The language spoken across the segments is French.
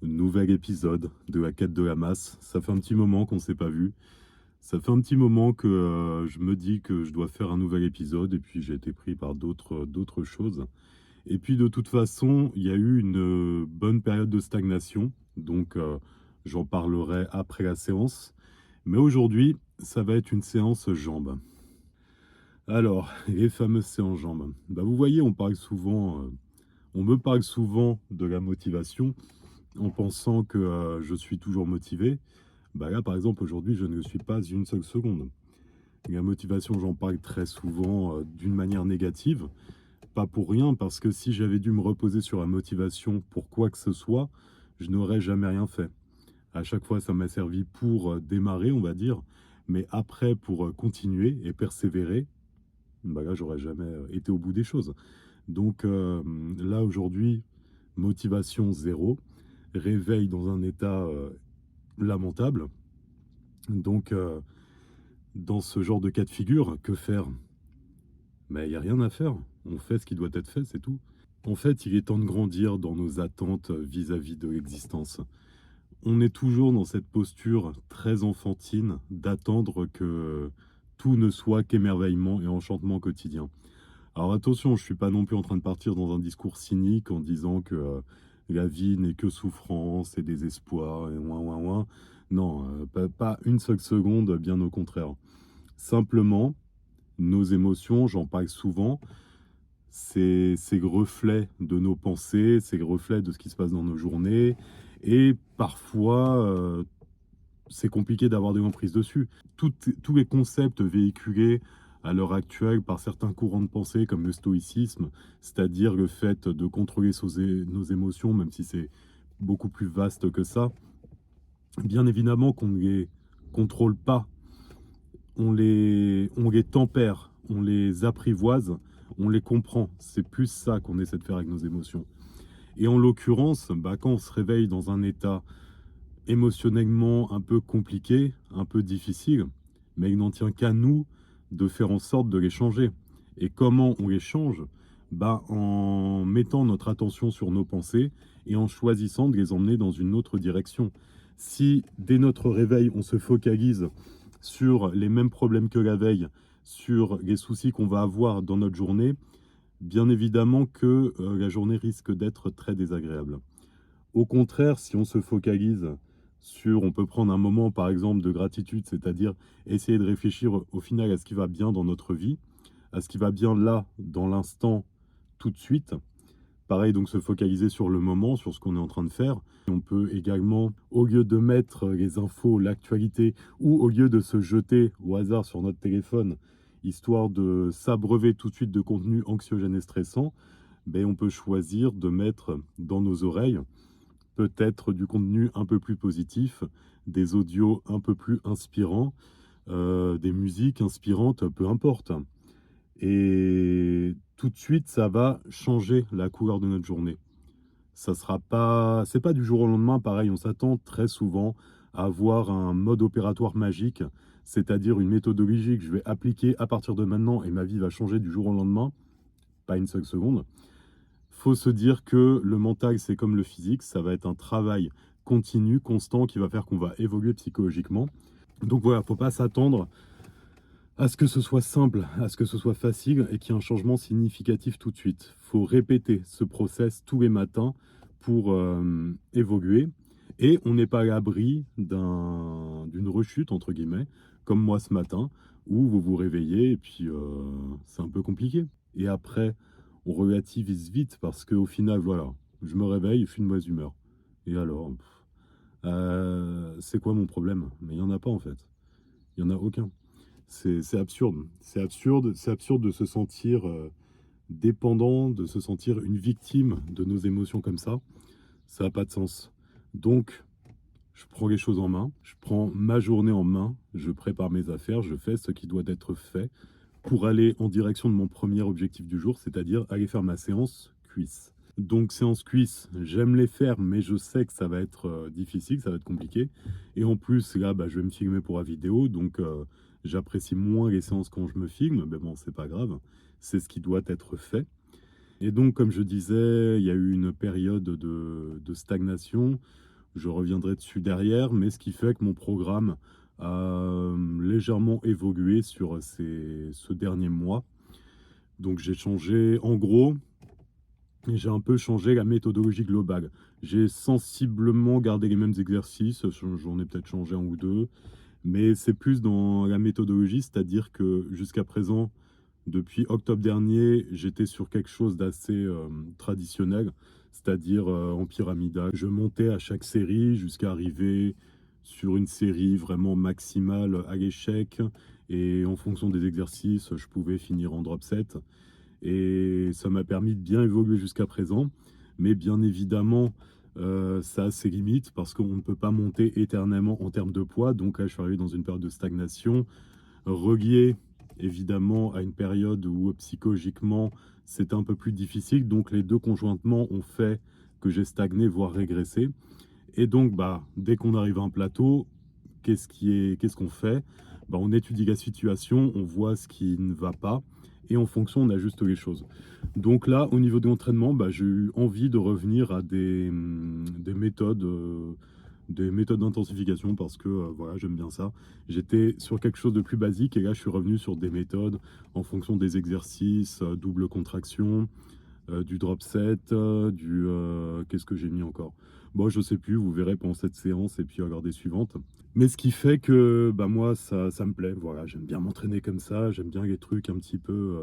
Nouvel épisode de la quête de la masse. Ça fait un petit moment qu'on ne s'est pas vu. Ça fait un petit moment que je me dis que je dois faire un nouvel épisode et puis j'ai été pris par d'autres choses. Et puis de toute façon, il y a eu une bonne période de stagnation, donc j'en parlerai après la séance. Mais aujourd'hui, ça va être une séance jambes. Alors, les fameuses séances jambes. Bah, vous voyez, on me parle souvent de la motivation en pensant que je suis toujours motivé. Bah là, par exemple, aujourd'hui, je ne le suis pas une seule seconde. La motivation, j'en parle très souvent d'une manière négative. Pas pour rien, parce que si j'avais dû me reposer sur la motivation pour quoi que ce soit, je n'aurais jamais rien fait. À chaque fois, ça m'a servi pour démarrer, on va dire, mais après, pour continuer et persévérer, bah là, j'aurais jamais été au bout des choses. Donc là, aujourd'hui, motivation zéro, réveil dans un état lamentable. Donc, dans ce genre de cas de figure, que faire? Mais il n'y a rien à faire. On fait ce qui doit être fait, c'est tout. En fait, il est temps de grandir dans nos attentes vis-à-vis de l'existence. On est toujours dans cette posture très enfantine d'attendre que tout ne soit qu'émerveillement et enchantement quotidien. Alors attention, je ne suis pas non plus en train de partir dans un discours cynique en disant que la vie n'est que souffrance et désespoir et ouin ouin ouin. Non, pas une seule seconde, bien au contraire. Simplement, nos émotions, j'en parle souvent, c'est le reflet de nos pensées, c'est le reflet de ce qui se passe dans nos journées. Et parfois, c'est compliqué d'avoir des emprises dessus. Tous les concepts véhiculés à l'heure actuelle par certains courants de pensée comme le stoïcisme, c'est-à-dire le fait de contrôler nos émotions, même si c'est beaucoup plus vaste que ça, bien évidemment qu'on ne les contrôle pas, on les tempère, on les apprivoise, on les comprend. C'est plus ça qu'on essaie de faire avec nos émotions. Et en l'occurrence, bah, quand on se réveille dans un état émotionnellement un peu compliqué, un peu difficile, mais il n'en tient qu'à nous de faire en sorte de les changer. Et comment on les change? Bah, en mettant notre attention sur nos pensées et en choisissant de les emmener dans une autre direction. Si dès notre réveil, on se focalise sur les mêmes problèmes que la veille, sur les soucis qu'on va avoir dans notre journée, bien évidemment que la journée risque d'être très désagréable. Au contraire, si on se focalise sur, on peut prendre un moment par exemple de gratitude, c'est-à-dire essayer de réfléchir au final à ce qui va bien dans notre vie, à ce qui va bien là, dans l'instant, tout de suite. Pareil, donc se focaliser sur le moment, sur ce qu'on est en train de faire. On peut également, au lieu de mettre les infos, l'actualité, ou au lieu de se jeter au hasard sur notre téléphone, histoire de s'abreuver tout de suite de contenu anxiogène et stressant, ben, on peut choisir de mettre dans nos oreilles peut-être du contenu un peu plus positif, des audios un peu plus inspirants, des musiques inspirantes, peu importe. Et tout de suite, ça va changer la couleur de notre journée. Ça sera pas, c'est pas du jour au lendemain, pareil, on s'attend très souvent à avoir un mode opératoire magique, c'est-à-dire une méthodologie que je vais appliquer à partir de maintenant et ma vie va changer du jour au lendemain, pas une seule seconde. Faut se dire que le mental, c'est comme le physique, ça va être un travail continu, constant, qui va faire qu'on va évoluer psychologiquement. Donc voilà, faut pas s'attendre à ce que ce soit simple, à ce que ce soit facile et qu'il y ait un changement significatif tout de suite. Faut répéter ce process tous les matins pour évoluer. Et on n'est pas à l'abri d'une rechute, entre guillemets, comme moi ce matin, où vous vous réveillez et puis c'est un peu compliqué. Et après, on relativise vite parce qu'au final, voilà, je me réveille, je suis de mauvaise humeur. Et alors, c'est quoi mon problème? Mais il n'y en a pas en fait. Il n'y en a aucun. C'est absurde. C'est absurde de se sentir dépendant, de se sentir une victime de nos émotions comme ça. Ça n'a pas de sens. Donc, je prends les choses en main, je prends ma journée en main, je prépare mes affaires, je fais ce qui doit être fait pour aller en direction de mon premier objectif du jour, c'est-à-dire aller faire ma séance cuisse. Donc séance cuisse, j'aime les faire, mais je sais que ça va être difficile, ça va être compliqué. Et en plus, là, bah, je vais me filmer pour la vidéo, donc j'apprécie moins les séances quand je me filme, mais bon, c'est pas grave, c'est ce qui doit être fait. Et donc, comme je disais, il y a eu une période de stagnation Je reviendrai dessus derrière, mais ce qui fait que mon programme a légèrement évolué sur ce dernier mois. Donc j'ai changé, en gros, j'ai un peu changé la méthodologie globale. J'ai sensiblement gardé les mêmes exercices, j'en ai peut-être changé un ou deux, mais c'est plus dans la méthodologie, c'est-à-dire que jusqu'à présent, depuis octobre dernier, j'étais sur quelque chose d'assez traditionnel, c'est-à-dire en pyramidal. Je montais à chaque série jusqu'à arriver sur une série vraiment maximale à l'échec, et en fonction des exercices, je pouvais finir en drop set. Et ça m'a permis de bien évoluer jusqu'à présent. Mais bien évidemment, ça a ses limites parce qu'on ne peut pas monter éternellement en termes de poids. Donc là, je suis arrivé dans une période de stagnation, reliée évidemment à une période où psychologiquement, c'était un peu plus difficile. Donc les deux conjointement ont fait que j'ai stagné, voire régressé. Et donc, bah, dès qu'on arrive à un plateau, qu'est-ce qu'on fait? Bah, on étudie la situation, on voit ce qui ne va pas, et en fonction, on ajuste les choses. Donc là, au niveau de l'entraînement, bah, j'ai eu envie de revenir à des méthodes d'intensification parce que voilà, j'aime bien ça. J'étais sur quelque chose de plus basique et là, je suis revenu sur des méthodes en fonction des exercices, double contraction, du drop set, qu'est-ce que j'ai mis encore? Bon, je sais plus, vous verrez pendant cette séance et puis regardez suivante. Mais ce qui fait que bah, moi, ça me plaît. Voilà, j'aime bien m'entraîner comme ça, j'aime bien les trucs un petit peu,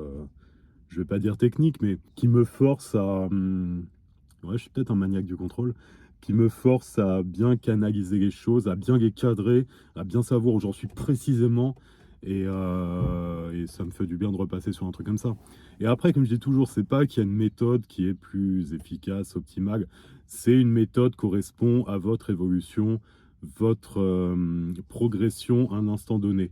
je vais pas dire techniques, mais qui me forcent à. Ouais, je suis peut-être un maniaque du contrôle, qui me force à bien canaliser les choses, à bien les cadrer, à bien savoir où j'en suis précisément. Et ça me fait du bien de repasser sur un truc comme ça. Et après, comme je dis toujours, c'est pas qu'il y a une méthode qui est plus efficace, optimale. C'est une méthode qui correspond à votre évolution, votre progression à un instant donné.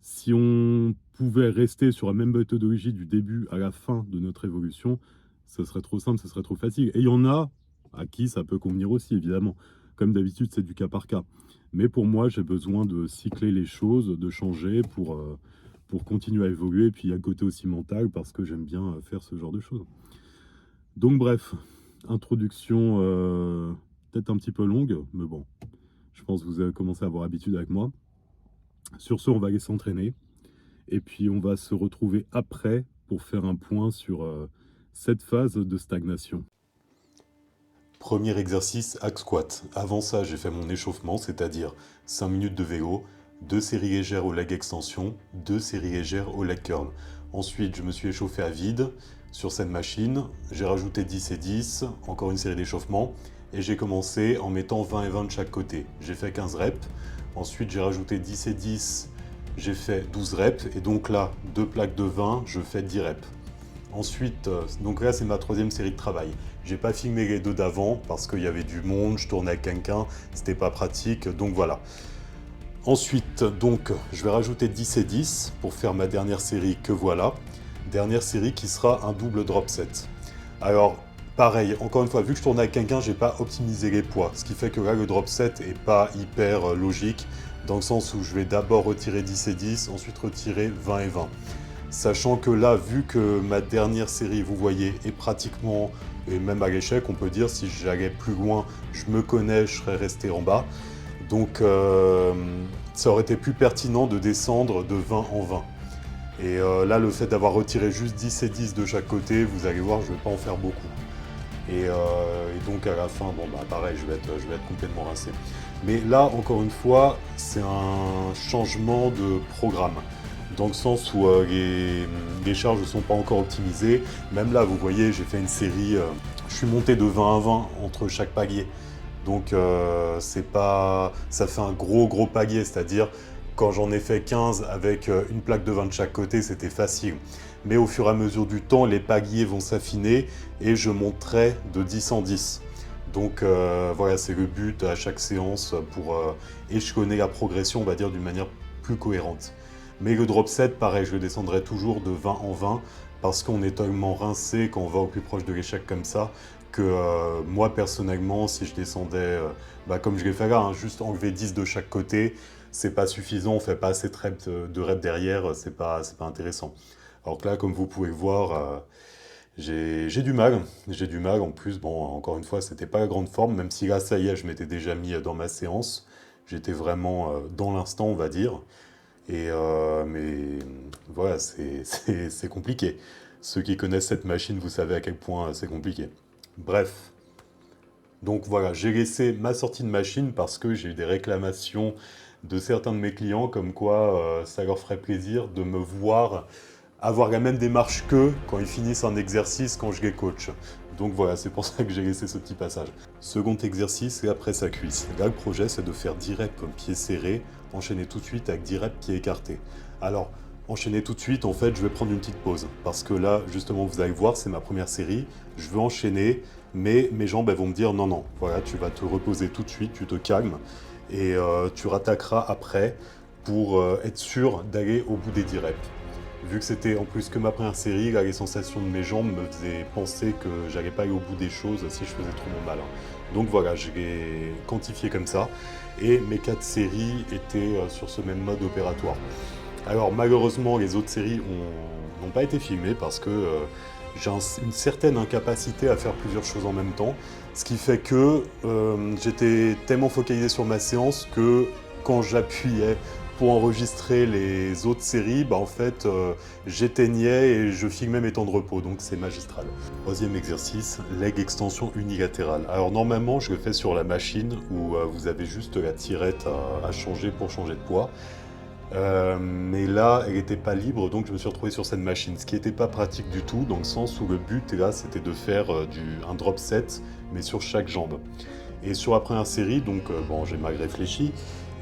Si on pouvait rester sur la même méthodologie du début à la fin de notre évolution, ce serait trop simple, ce serait trop facile. Et il y en a à qui ça peut convenir aussi, évidemment. Comme d'habitude, c'est du cas par cas. Mais pour moi, j'ai besoin de cycler les choses, de changer pour continuer à évoluer. Et puis, il y a le côté aussi mental, parce que j'aime bien faire ce genre de choses. Donc, bref, introduction peut-être un petit peu longue, mais bon, je pense que vous avez commencé à avoir habitude avec moi. Sur ce, on va aller s'entraîner. Et puis on va se retrouver après pour faire un point sur cette phase de stagnation. Premier exercice, hack squat. Avant ça, j'ai fait mon échauffement, c'est-à-dire 5 minutes de vélo, 2 séries légères au leg extension, 2 séries légères au leg curl. Ensuite, je me suis échauffé à vide sur cette machine. J'ai rajouté 10 et 10, encore une série d'échauffement. Et j'ai commencé en mettant 20 et 20 de chaque côté. J'ai fait 15 reps. Ensuite, j'ai rajouté 10 et 10. J'ai fait 12 reps. Et donc là, 2 plaques de 20, je fais 10 reps. Ensuite, donc là c'est ma troisième série de travail. J'ai pas filmé les deux d'avant parce qu'il y avait du monde, je tournais avec quelqu'un, c'était pas pratique, donc voilà. Ensuite, donc, je vais rajouter 10 et 10 pour faire ma dernière série que voilà. Dernière série qui sera un double drop set. Alors, pareil, encore une fois, vu que je tournais avec quelqu'un, j'ai pas optimisé les poids. Ce qui fait que là, le drop set est pas hyper logique, dans le sens où je vais d'abord retirer 10 et 10, ensuite retirer 20 et 20. Sachant que là, vu que ma dernière série, vous voyez, est pratiquement, et même à l'échec, on peut dire, si j'allais plus loin, je me connais, je serais resté en bas. Donc ça aurait été plus pertinent de descendre de 20 en 20. Et là, le fait d'avoir retiré juste 10 et 10 de chaque côté, vous allez voir, je ne vais pas en faire beaucoup. Et donc à la fin, bon bah pareil, je vais être complètement rincé. Mais là, encore une fois, c'est un changement de programme. Dans le sens où les charges ne sont pas encore optimisées. Même là, vous voyez, j'ai fait une série, je suis monté de 20 à 20 entre chaque palier. Donc c'est pas, ça fait un gros palier, c'est-à-dire quand j'en ai fait 15 avec une plaque de 20 de chaque côté, c'était facile. Mais au fur et à mesure du temps, les paliers vont s'affiner et je monterai de 10 en 10. Donc voilà, c'est le but à chaque séance pour échelonner la progression, on va dire, d'une manière plus cohérente. Mais le drop set, pareil, je le descendrai toujours de 20 en 20 parce qu'on est tellement rincé quand on va au plus proche de l'échec comme ça que moi personnellement, si je descendais, comme je l'ai fait là, hein, juste enlever 10 de chaque côté, c'est pas suffisant, on fait pas assez de reps derrière, c'est pas intéressant. Alors que là, comme vous pouvez le voir, J'ai du mal, en plus, bon, encore une fois, c'était pas la grande forme, même si là, ça y est, je m'étais déjà mis dans ma séance, j'étais vraiment dans l'instant, on va dire, mais voilà, c'est compliqué. Ceux qui connaissent cette machine, vous savez à quel point c'est compliqué. Bref, donc voilà, j'ai laissé ma sortie de machine parce que j'ai eu des réclamations de certains de mes clients comme quoi ça leur ferait plaisir de me voir avoir la même démarche qu'eux quand ils finissent un exercice quand je les coach. Donc voilà, c'est pour ça que j'ai laissé ce petit passage. Second exercice, c'est la presse à cuisse. Là, le projet, c'est de faire 10 reps pieds serrés, enchaîner tout de suite avec 10 reps pieds écartés. Alors, enchaîner tout de suite, en fait, je vais prendre une petite pause. Parce que là, justement, vous allez voir, c'est ma première série. Je veux enchaîner, mais mes jambes, elles vont me dire non, non, voilà, tu vas te reposer tout de suite, tu te calmes, et tu rattaqueras après pour être sûr d'aller au bout des 10 reps. Vu que c'était en plus que ma première série, là, les sensations de mes jambes me faisaient penser que j'allais pas aller au bout des choses si je faisais trop mon malin. Donc voilà, je l'ai quantifié comme ça. Et mes 4 séries étaient sur ce même mode opératoire. Alors malheureusement, les autres séries n'ont pas été filmées parce que j'ai une certaine incapacité à faire plusieurs choses en même temps. Ce qui fait que j'étais tellement focalisé sur ma séance que quand j'appuyais pour enregistrer les autres séries, bah en fait, j'éteignais et je filmais mes temps de repos, donc c'est magistral. Troisième exercice, leg extension unilatérale. Alors normalement, je le fais sur la machine où vous avez juste la tirette à changer pour changer de poids. Mais là, elle n'était pas libre, donc je me suis retrouvé sur cette machine, ce qui n'était pas pratique du tout, dans le sens où le but, là, c'était de faire un drop set, mais sur chaque jambe. Et sur la première série, donc bon, j'ai mal réfléchi,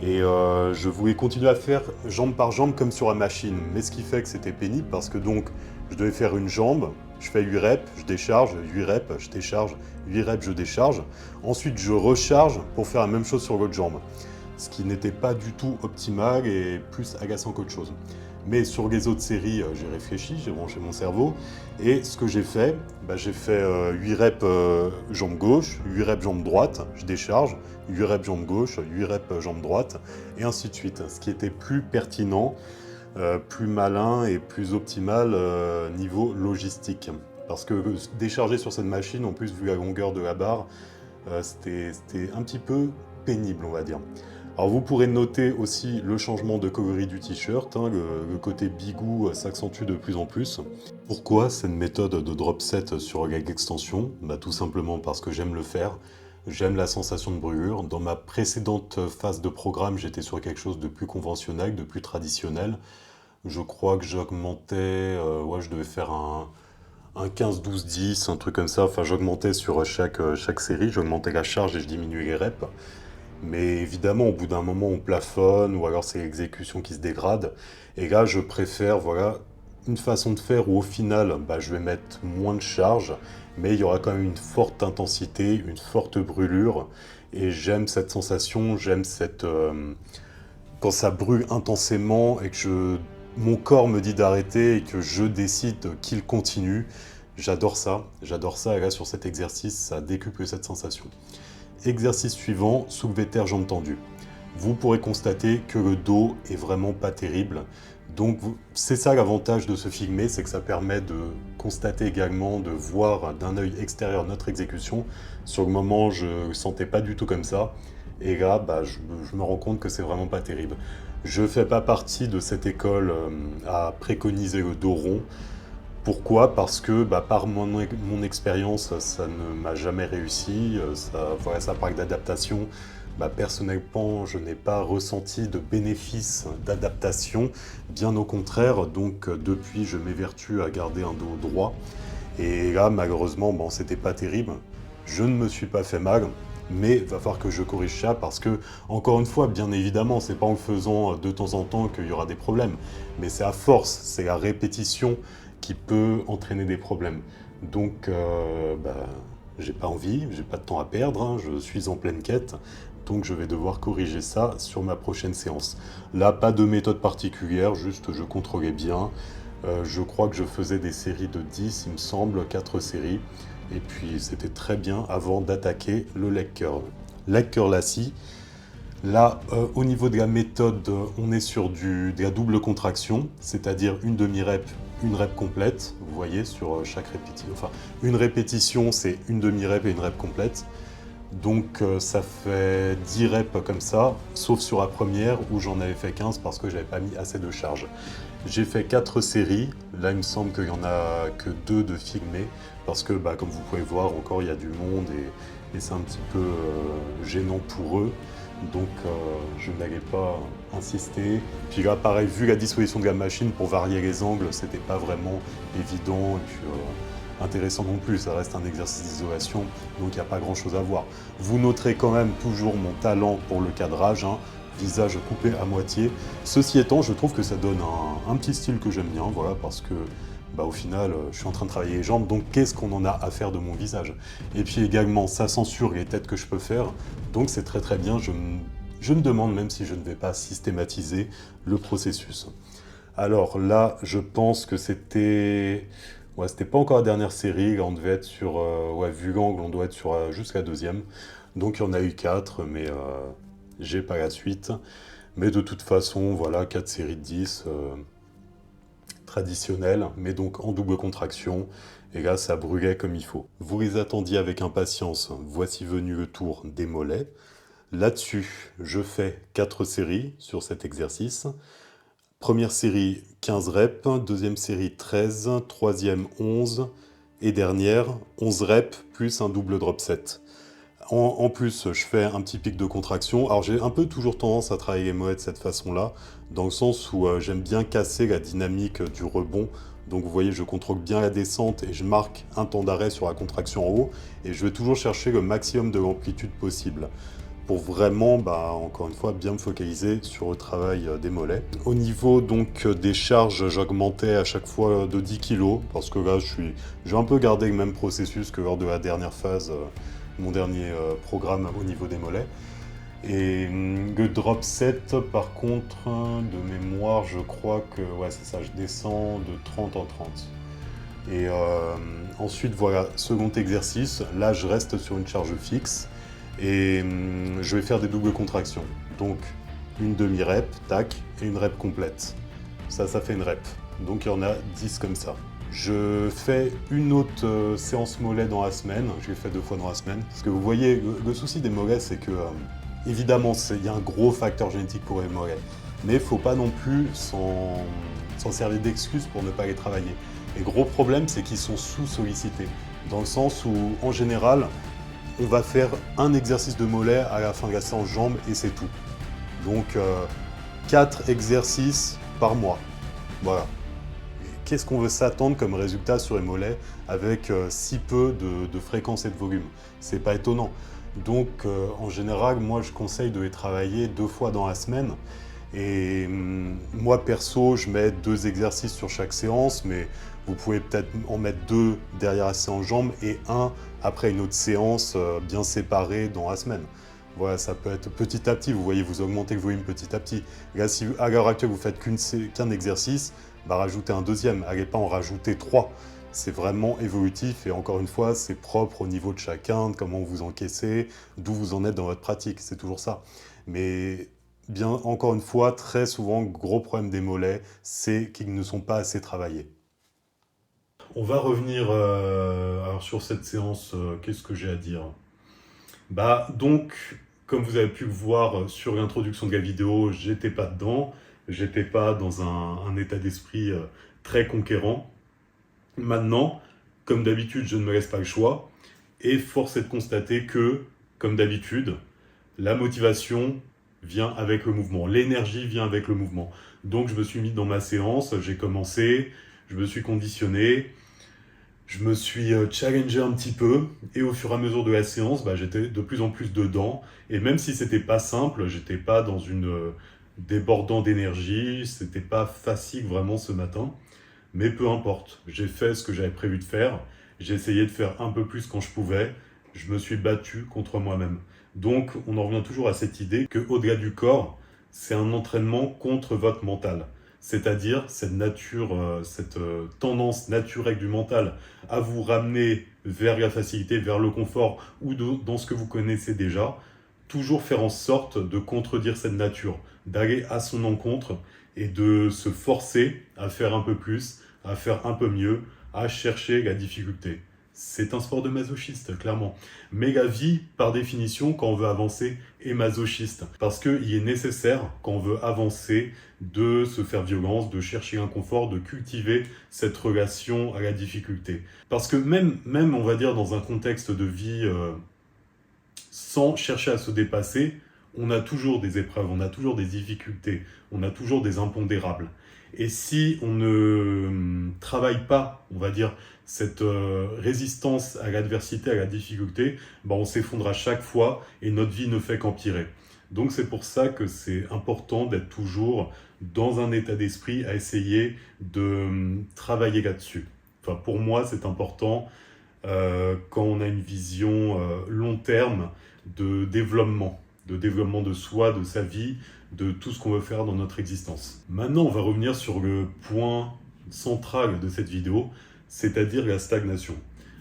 et je voulais continuer à faire jambe par jambe comme sur la machine, mais ce qui fait que c'était pénible, parce que donc, je devais faire une jambe, je fais 8 reps, je décharge, 8 reps, je décharge, 8 reps, je décharge. Ensuite, je recharge pour faire la même chose sur l'autre jambe, ce qui n'était pas du tout optimal et plus agaçant qu'autre chose. Mais sur les autres séries, j'ai réfléchi, j'ai branché mon cerveau, et ce que j'ai fait, bah, j'ai fait 8 reps jambe gauche, 8 reps jambe droite, je décharge, 8 reps jambe gauche, 8 reps jambe droite, et ainsi de suite. Ce qui était plus pertinent, plus malin et plus optimal niveau logistique. Parce que décharger sur cette machine, en plus vu la longueur de la barre, c'était un petit peu pénible, on va dire. Alors vous pourrez noter aussi le changement de coloris du t-shirt, hein, le côté bigou s'accentue de plus en plus. Pourquoi cette méthode de drop set sur leg extension? Bah, tout simplement parce que j'aime le faire, j'aime la sensation de brûlure. Dans ma précédente phase de programme, j'étais sur quelque chose de plus conventionnel, de plus traditionnel. Je crois que j'augmentais, ouais, je devais faire un 15-12-10, un truc comme ça. Enfin, j'augmentais sur chaque série, j'augmentais la charge et je diminuais les reps. Mais évidemment, au bout d'un moment, on plafonne, ou alors c'est l'exécution qui se dégrade. Et là, je préfère, voilà, une façon de faire où au final, bah, je vais mettre moins de charge, mais il y aura quand même une forte intensité, une forte brûlure. Et j'aime cette sensation, j'aime quand ça brûle intensément et que mon corps me dit d'arrêter et que je décide qu'il continue. J'adore ça, et là sur cet exercice, ça décuple cette sensation. Exercice suivant, soulevé terre jambes tendues. Vous pourrez constater que le dos est vraiment pas terrible. Donc c'est ça l'avantage de se filmer, c'est que ça permet de constater également, de voir d'un œil extérieur notre exécution. Sur le moment, je ne le sentais pas du tout comme ça. Et là, bah, je me rends compte que c'est vraiment pas terrible. Je ne fais pas partie de cette école à préconiser le dos rond. Pourquoi? Parce que bah, par mon expérience, ça ne m'a jamais réussi. Voilà, ça parle d'adaptation. Bah, personnellement, je n'ai pas ressenti de bénéfice d'adaptation. Bien au contraire, donc depuis, je m'évertue à garder un dos droit. Et là, malheureusement, bon, c'était pas terrible. Je ne me suis pas fait mal, mais il va falloir que je corrige ça parce que, encore une fois, bien évidemment, c'est pas en le faisant de temps en temps qu'il y aura des problèmes. Mais c'est à force, c'est la répétition qui peut entraîner des problèmes. Donc, bah, j'ai pas envie, j'ai pas de temps à perdre, hein, je suis en pleine quête, donc je vais devoir corriger ça sur ma prochaine séance. Là, pas de méthode particulière, juste je contrôlais bien. Je crois que je faisais des séries de 10, il me semble, 4 séries. Et puis c'était très bien avant d'attaquer le leg curl. Leg curl assis. Là, au niveau de la méthode, on est sur de la double contraction, c'est-à-dire une demi-rep, une rep complète, vous voyez, sur chaque répétition. Enfin, une répétition, c'est une demi-rep et une rep complète. Donc ça fait 10 reps comme ça, sauf sur la première où j'en avais fait 15 parce que j'avais pas mis assez de charge. J'ai fait 4 séries, là il me semble qu'il y en a que 2 de filmés, parce que comme vous pouvez voir encore il y a du monde et c'est un petit peu gênant pour eux. Donc je n'allais pas insister. Puis là pareil, vu la disposition de la machine, pour varier les angles, c'était pas vraiment évident. Et puis, intéressant non plus, ça reste un exercice d'isolation, donc il n'y a pas grand chose à voir. Vous noterez quand même toujours mon talent pour le cadrage, hein, visage coupé à moitié. Ceci étant, je trouve que ça donne un petit style que j'aime bien, voilà, parce que au final, je suis en train de travailler les jambes, donc qu'est-ce qu'on en a à faire de mon visage? Et puis également, ça censure les têtes que je peux faire, donc c'est très très bien, je me demande même si je ne vais pas systématiser le processus. Alors là, je pense que c'était... Ouais, c'était pas encore la dernière série, là on devait être sur... ouais, vu l'angle, on doit être sur jusqu'à la deuxième. Donc il y en a eu 4, mais j'ai pas la suite. Mais de toute façon, voilà, 4 séries de 10, traditionnelles, mais donc en double contraction. Et là, ça brûlait comme il faut. Vous les attendiez avec impatience, voici venu le tour des mollets. Là-dessus, je fais 4 séries sur cet exercice. Première série, 15 reps, deuxième série, 13, troisième, 11, et dernière, 11 reps plus un double drop set. En plus, je fais un petit pic de contraction. Alors j'ai un peu toujours tendance à travailler les mollets de cette façon-là, dans le sens où j'aime bien casser la dynamique du rebond. Donc vous voyez, je contrôle bien la descente et je marque un temps d'arrêt sur la contraction en haut, et je vais toujours chercher le maximum de l'amplitude possible, pour vraiment, encore une fois, bien me focaliser sur le travail des mollets. Au niveau donc des charges, j'augmentais à chaque fois de 10 kg, parce que là, j'ai un peu gardé le même processus que lors de la dernière phase, mon dernier programme au niveau des mollets. Et le drop set, par contre, de mémoire, je crois que, ouais, c'est ça, je descends de 30 en 30. Et ensuite, voilà, second exercice, là, je reste sur une charge fixe. Et je vais faire des doubles contractions. Donc une demi-rep, tac, et une rep complète. Ça fait une rep. Donc il y en a 10 comme ça. Je fais une autre séance mollet dans la semaine. Je l'ai fait 2 fois dans la semaine. Parce que vous voyez, le souci des mollets, c'est que, évidemment, il y a un gros facteur génétique pour les mollets. Mais il ne faut pas non plus s'en servir d'excuse pour ne pas les travailler. Et le gros problème, c'est qu'ils sont sous-sollicités. Dans le sens où, en général, on va faire un exercice de mollet à la fin de la séance jambes et c'est tout. Donc 4 exercices par mois. Voilà. Qu'est-ce qu'on veut s'attendre comme résultat sur les mollets avec si peu de fréquence et de volume? C'est pas étonnant. Donc en général, moi je conseille de les travailler 2 fois dans la semaine. Et moi perso, je mets 2 exercices sur chaque séance, mais vous pouvez peut-être en mettre 2 derrière la séance jambes et 1 après une autre séance bien séparée dans la semaine. Voilà, ça peut être petit à petit, vous voyez, vous augmentez le volume petit à petit. Là, si à l'heure actuelle vous faites qu'un exercice, rajoutez un deuxième, n'allez pas en rajouter 3. C'est vraiment évolutif et encore une fois, c'est propre au niveau de chacun, de comment vous encaissez, d'où vous en êtes dans votre pratique, c'est toujours ça. Mais bien, encore une fois, très souvent, gros problème des mollets, c'est qu'ils ne sont pas assez travaillés. On va revenir alors sur cette séance, qu'est-ce que j'ai à dire? Donc, comme vous avez pu le voir sur l'introduction de la vidéo, j'étais pas dedans, j'étais pas dans un état d'esprit très conquérant. Maintenant, comme d'habitude, je ne me laisse pas le choix, et force est de constater que, comme d'habitude, la motivation vient avec le mouvement, l'énergie vient avec le mouvement. Donc je me suis mis dans ma séance, j'ai commencé, je me suis conditionné, je me suis challengé un petit peu, et au fur et à mesure de la séance, j'étais de plus en plus dedans, et même si c'était pas simple, j'étais pas dans une débordant d'énergie, c'était pas facile vraiment ce matin, mais peu importe, j'ai fait ce que j'avais prévu de faire, j'ai essayé de faire un peu plus quand je pouvais, je me suis battu contre moi-même. Donc on en revient toujours à cette idée qu'au-delà du corps, c'est un entraînement contre votre mental. C'est-à-dire cette tendance naturelle du mental à vous ramener vers la facilité, vers le confort ou dans ce que vous connaissez déjà, toujours faire en sorte de contredire cette nature, d'aller à son encontre et de se forcer à faire un peu plus, à faire un peu mieux, à chercher la difficulté. C'est un sport de masochiste, clairement. Mais la vie, par définition, quand on veut avancer, est masochiste. Parce qu'il est nécessaire, quand on veut avancer, de se faire violence, de chercher l'inconfort, de cultiver cette relation à la difficulté. Parce que même on va dire, dans un contexte de vie sans chercher à se dépasser, on a toujours des épreuves, on a toujours des difficultés, on a toujours des impondérables. Et si on ne travaille pas, on va dire, cette résistance à l'adversité, à la difficulté, ben on s'effondre à chaque fois et notre vie ne fait qu'empirer. Donc c'est pour ça que c'est important d'être toujours dans un état d'esprit à essayer de travailler là-dessus. Enfin, pour moi, c'est important quand on a une vision long terme de développement de soi, de sa vie, de tout ce qu'on veut faire dans notre existence. Maintenant, on va revenir sur le point central de cette vidéo, c'est-à-dire la stagnation.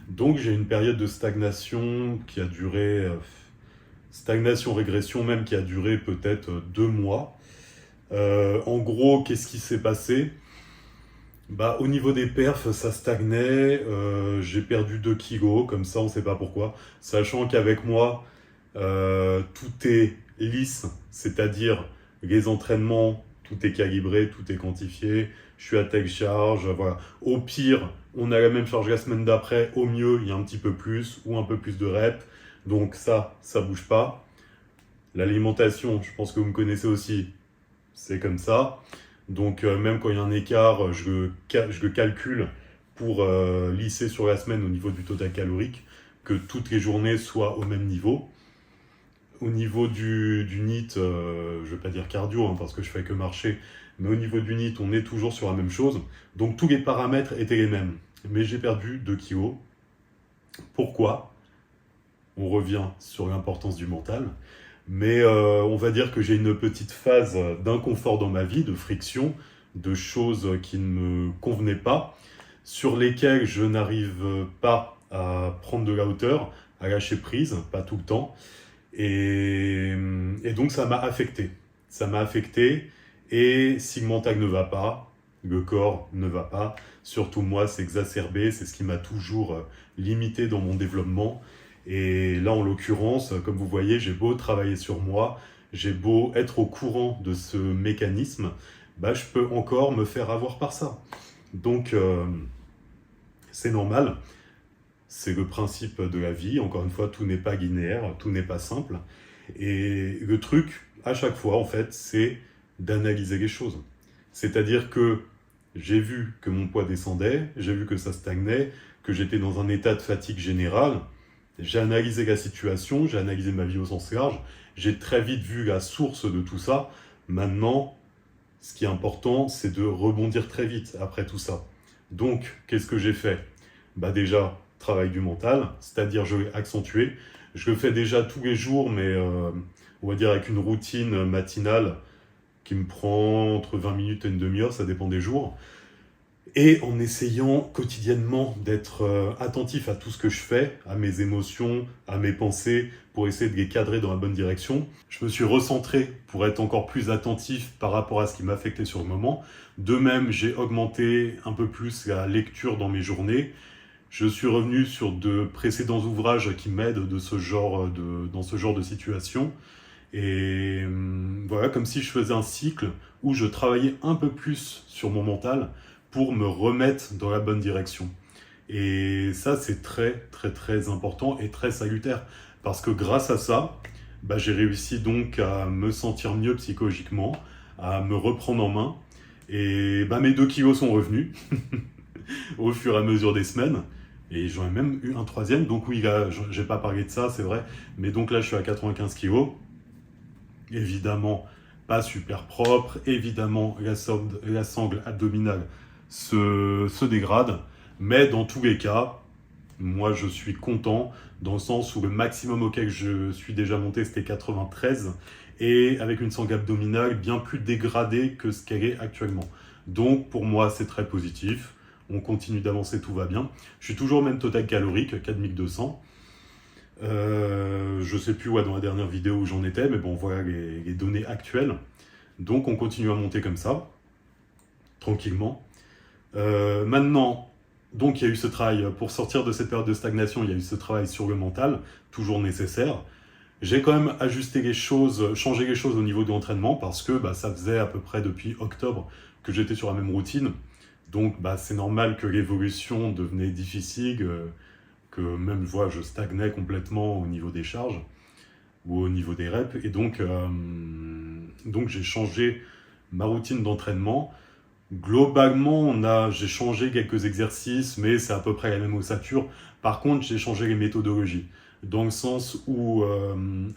Donc j'ai une période de stagnation qui a duré, stagnation-régression même, qui a duré peut-être 2 mois. En gros, qu'est-ce qui s'est passé ? Bah, au niveau des perfs, ça stagnait, j'ai perdu 2 kilos, comme ça on ne sait pas pourquoi, sachant qu'avec moi, tout est lisse, c'est-à-dire les entraînements, tout est calibré, tout est quantifié, je suis à telle charge, voilà. Au pire, on a la même charge la semaine d'après, au mieux, il y a un petit peu plus ou un peu plus de reps, donc ça bouge pas. L'alimentation, je pense que vous me connaissez aussi, c'est comme ça. Donc même quand il y a un écart, je le calcule pour lisser sur la semaine au niveau du total calorique, que toutes les journées soient au même niveau. Au niveau du NEAT, je ne vais pas dire cardio parce que je fais que marcher, mais au niveau du NEAT, on est toujours sur la même chose. Donc tous les paramètres étaient les mêmes. Mais j'ai perdu 2 kilos. Pourquoi ? On revient sur l'importance du mental. Mais on va dire que j'ai une petite phase d'inconfort dans ma vie, de friction, de choses qui ne me convenaient pas, sur lesquelles je n'arrive pas à prendre de la hauteur, à lâcher prise, pas tout le temps. Et donc ça m'a affecté. Ça m'a affecté, et si le mental ne va pas, le corps ne va pas. Surtout moi, c'est exacerbé, c'est ce qui m'a toujours limité dans mon développement. Et là, en l'occurrence, comme vous voyez, j'ai beau travailler sur moi, j'ai beau être au courant de ce mécanisme, bah, je peux encore me faire avoir par ça. Donc, c'est normal. C'est le principe de la vie. Encore une fois, tout n'est pas linéaire, tout n'est pas simple. Et le truc, à chaque fois, en fait, c'est d'analyser les choses. C'est-à-dire que j'ai vu que mon poids descendait, j'ai vu que ça stagnait, que j'étais dans un état de fatigue générale. J'ai analysé la situation, j'ai analysé ma vie au sens large, j'ai très vite vu la source de tout ça. Maintenant, ce qui est important, c'est de rebondir très vite après tout ça. Donc, qu'est-ce que j'ai fait ? Bah déjà, travail du mental, c'est-à-dire je vais accentuer. Je le fais déjà tous les jours, mais on va dire avec une routine matinale qui me prend entre 20 minutes et une demi-heure, ça dépend des jours. Et en essayant quotidiennement d'être attentif à tout ce que je fais, à mes émotions, à mes pensées, pour essayer de les cadrer dans la bonne direction. Je me suis recentré pour être encore plus attentif par rapport à ce qui m'affectait sur le moment. De même, j'ai augmenté un peu plus la lecture dans mes journées. Je suis revenu sur de précédents ouvrages qui m'aident dans ce genre de situation. Et voilà, comme si je faisais un cycle où je travaillais un peu plus sur mon mental pour me remettre dans la bonne direction. Et ça, c'est très, très, très important et très salutaire. Parce que grâce à ça, bah, j'ai réussi donc à me sentir mieux psychologiquement, à me reprendre en main. Et bah, mes 2 kilos sont revenus au fur et à mesure des semaines. Et j'en ai même eu un 3e. Donc oui, là, j'ai pas parlé de ça, c'est vrai. Mais donc là, je suis à 95 kilos. Évidemment, pas super propre. Évidemment, la sangle abdominale se dégrade, mais dans tous les cas, moi je suis content dans le sens où le maximum auquel je suis déjà monté c'était 93 et avec une sangle abdominale bien plus dégradée que ce qu'elle est actuellement. Donc pour moi c'est très positif, on continue d'avancer, tout va bien. Je suis toujours au même total calorique, 4200. Je sais plus dans la dernière vidéo où j'en étais, mais bon voilà les données actuelles. Donc on continue à monter comme ça, tranquillement. Maintenant, donc il y a eu ce travail, pour sortir de cette période de stagnation, il y a eu ce travail sur le mental, toujours nécessaire. J'ai quand même ajusté les choses, changé les choses au niveau de l'entraînement parce que ça faisait à peu près depuis octobre que j'étais sur la même routine. Donc c'est normal que l'évolution devenait difficile, que même voilà, je stagnais complètement au niveau des charges ou au niveau des reps. Et donc j'ai changé ma routine d'entraînement. Globalement, j'ai changé quelques exercices, mais c'est à peu près la même ossature. Par contre, j'ai changé les méthodologies. Dans le sens où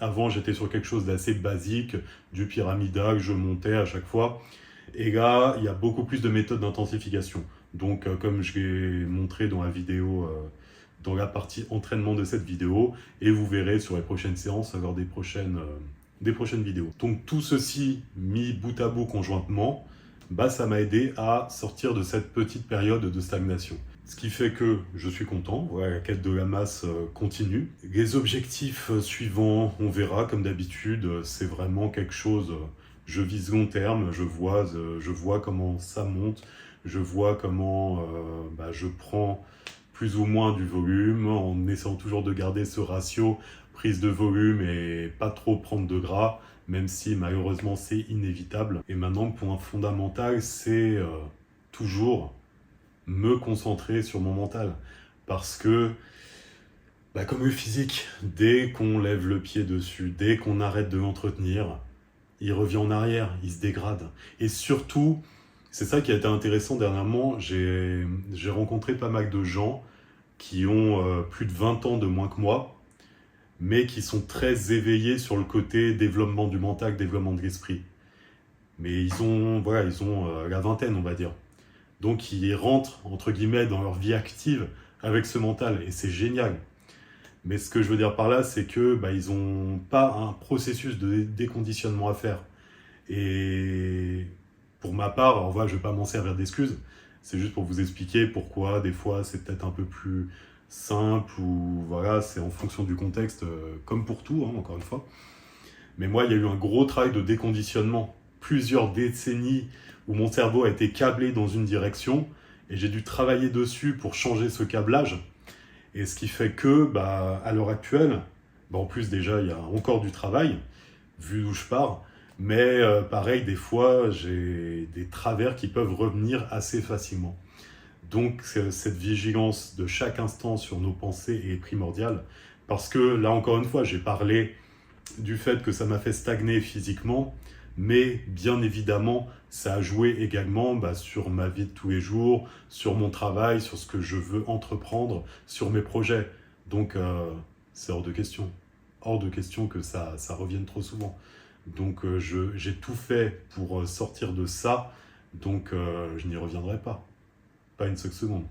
avant j'étais sur quelque chose d'assez basique, du pyramidal, je montais à chaque fois. Et là, il y a beaucoup plus de méthodes d'intensification. Donc, comme je l'ai montré dans la vidéo, dans la partie entraînement de cette vidéo, et vous verrez sur les prochaines séances lors des prochaines vidéos. Donc, tout ceci mis bout à bout conjointement, ça m'a aidé à sortir de cette petite période de stagnation. Ce qui fait que je suis content, voilà, la quête de la masse continue. Les objectifs suivants, on verra comme d'habitude, c'est vraiment quelque chose, je vise long terme, je vois comment ça monte, je vois comment je prends plus ou moins du volume, en essayant toujours de garder ce ratio prise de volume et pas trop prendre de gras, même si malheureusement c'est inévitable. Et maintenant, le point fondamental, c'est toujours me concentrer sur mon mental. Parce que, comme le physique, dès qu'on lève le pied dessus, dès qu'on arrête de l'entretenir, il revient en arrière, il se dégrade. Et surtout, c'est ça qui a été intéressant dernièrement, j'ai rencontré pas mal de gens qui ont plus de 20 ans de moins que moi, mais qui sont très éveillés sur le côté développement du mental, développement de l'esprit. Mais ils ont la vingtaine, on va dire. Donc ils rentrent, entre guillemets, dans leur vie active avec ce mental, et c'est génial. Mais ce que je veux dire par là, c'est que ils n'ont pas un processus de déconditionnement à faire. Et pour ma part, alors voilà, je ne vais pas m'en servir d'excuse, c'est juste pour vous expliquer pourquoi des fois c'est peut-être un peu plus simple, ou voilà, c'est en fonction du contexte, comme pour tout, hein, encore une fois. Mais moi, il y a eu un gros travail de déconditionnement, plusieurs décennies où mon cerveau a été câblé dans une direction, et j'ai dû travailler dessus pour changer ce câblage. Et ce qui fait que, à l'heure actuelle, en plus déjà, il y a encore du travail, vu d'où je pars, mais pareil, des fois, j'ai des travers qui peuvent revenir assez facilement. Donc, cette vigilance de chaque instant sur nos pensées est primordiale, parce que là, encore une fois, j'ai parlé du fait que ça m'a fait stagner physiquement, mais bien évidemment, ça a joué également sur ma vie de tous les jours, sur mon travail, sur ce que je veux entreprendre, sur mes projets. Donc, c'est hors de question. Hors de question que ça revienne trop souvent. Donc, j'ai tout fait pour sortir de ça, donc je n'y reviendrai pas. Pas une seule seconde.